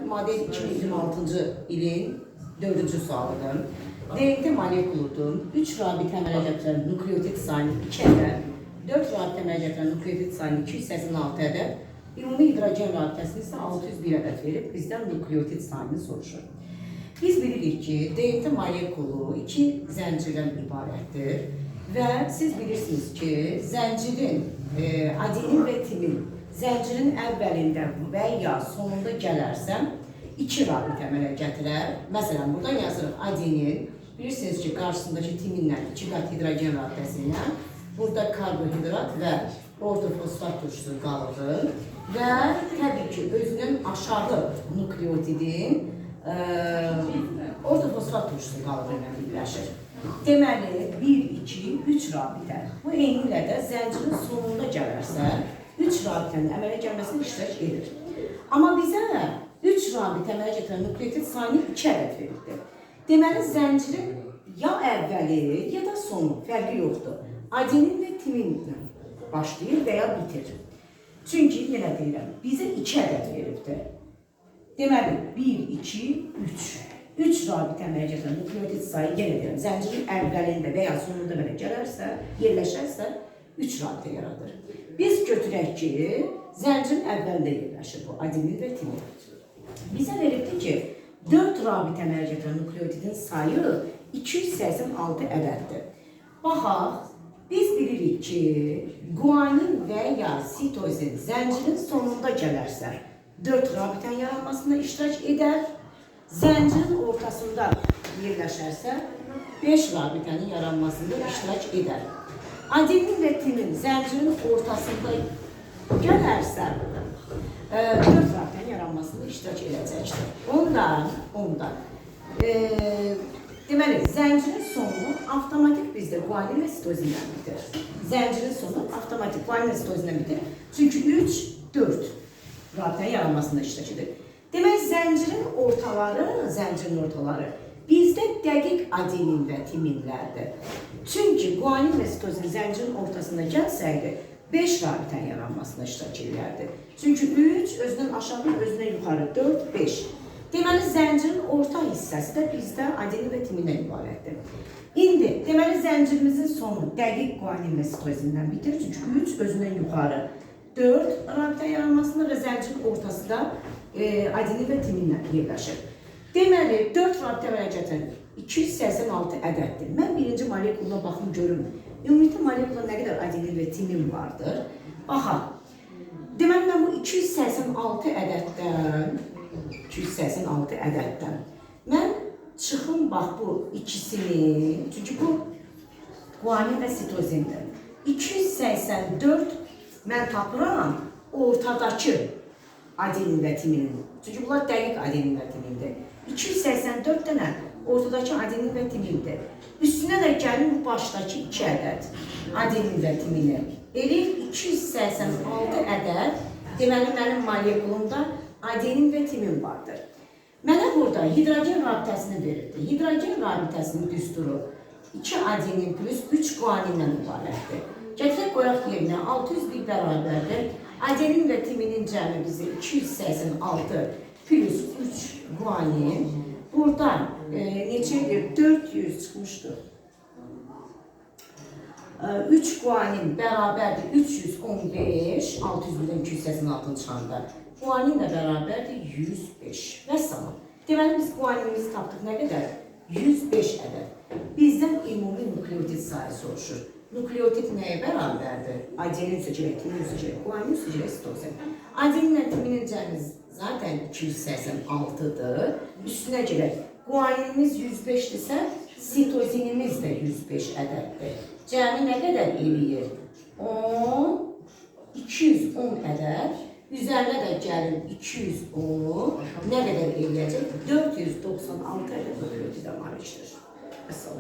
Model 2026 ilin 4-cü sualıdır. DNT molekuludur. 3 rabitə əməliyyatların nukleotit sayını 2 ədəd, 4 rabitə əməliyyatların nukleotit sayını 286 ədəd, ümumi hidrogen rabitəsini isə 601 ədəd verib bizdən nukleotit sayını soruşur. Biz bilirik ki, DNT molekulu 2 zəncirdən ibarətdir və siz bilirsiniz ki, zəncirin adenin və timin zəncirin əvvəlində və ya sonunda gələrsə 2 rabitə əmələ gətirər. Məsələn, burada yazırıq adenin. Bilirsiniz ki, qarşısındakı timinlə 2 qat hidrogen rabitəsi ilə burada karbohidrat və ortofosfat turşusu qalır və təbii ki, özünün aşağı nukleotidin ortofosfat turşusu qalır ilə birləşir. Deməli, 1, 2, 3 rabitə. Bu eyni ilə də zəncirin sonunda gələrsə 3 rabitənin əmələ gəlməsini iştirak edir. Amma bizə 3 rabitə əmələ gətirən nukleotit sayını 2 ədəd verildi. Deməli, zəncirin ya əvvəli, ya da sonu fərqi yoxdur. Adenin və timinlə başlayır və ya bitir. Çünki, yenə deyirəm, bizə 2 ədəd veribdir. Deməli, 1, 2, 3. 3 rabitə əmələ gətirən nukleotit sayı, yenə deyirəm, zəncirin əvvəlində və ya sonunda belə gələrsə, yerləşərsə, 3 rabitə yaradır. Biz götürək ki, zəncirin əvvəlində yerləşir bu adenin və timin. Bizə verildi ki, 4 rabitə əmələ gətirən nukleotidin sayı 286 ədəddir. Baxaq, biz bilirik ki, guanin və ya sitozin zəncirin sonunda gələrsə 4 rabitənin yaranmasında iştirak edər. Zəncirin ortasında yerləşərsə 5 rabitənin yaranmasında iştirak edər. Adenin və timin zəncirin ortasında gələrsə 4 rabitənin yaranmasında iştirak edəcəkdir. Ondan. Deməli, zəncirin sonu avtomatik bizdə guanin və sitozindən bitir. Zəncirin sonu avtomatik guanin və sitozindən bitir. Çünki 3, 4 rabitənin yaranmasında iştirak edir. Deməli, zəncirin ortaları bizdə dəqiq adenin və timinlərdir. Çünki guanin və sitozin zəncirin ortasında gəlsəydi, 5 rabitənin yaranmasına iştirak edərdi. Çünki 3 özündən aşağı, özündən yuxarı, 4, 5. Deməli, zəncirin orta hissəsi də bizdə adenin və timindən ibarətdir. İndi, deməli, zəncirimizin sonu dəqiq guanin və sitozindən bitir. Çünki 3 özündən yuxarı, 4 rabitə yaranmasında və zəncirin ortası da adenin və timinlə yerləşir. Deməli, 4 rabitə əmələ gətirən 286 ədəddir. Mən birinci molekuluna baxım görüm. Ümumiyyətlə molekulda nə qədər adenin və timin vardır? Baxaq. Deməli, mən bu 286 ədəddən mən çıxım bax bu ikisini, çünki bu guanin və sitozindir. 284 mən tapıram ortadakı adenin və timinin. Çünki bunlar dəqiq adenin və timindir. 284 dənə ortadakı adenin və timindir. Üstünə də gəlir bu başdakı 2 ədəd adenin və timini. Eləyir 286 ədəd. Deməli, mənim molekulumda adenin və timin vardır. Mənə burada hidrogen rabitəsini verirdi. Hidrogen rabitəsinin düsturu 2 adenin plus 3 guaninlə ibarətdir. Gətirək qoyaq yerinə 601 bərabərdir. Adenin və timinin cəmi bizi 286 plus 3 guanin. Buradan neçə edir? 400 çıxmışdır. 3 guanin bərabərdir 315, 601-dən 286-ın çıxanda. Guanin də bərabərdir 105 və salam. Deməli, biz guaninimizi tapdıq nə qədər? 105 ədəd. Bizdən ümumi nukleotit sayı soruşur. Nukleotit nəyə bərabərdir? Adenin seçilək, timin seçilək, guanin seçilək, sitozin. Adeninlə timinin cəmi zaten 286'dır. Üstünə gələk. Guaninimiz 105'dirsə, sitozinimiz də 105 ədəddir. Cəmi nə qədər eləyir? 210 ədəd. Üzərinə də gəlir 210. Nə qədər eləyəcək? 496 ədəd nukleotida malikdir. Əsas.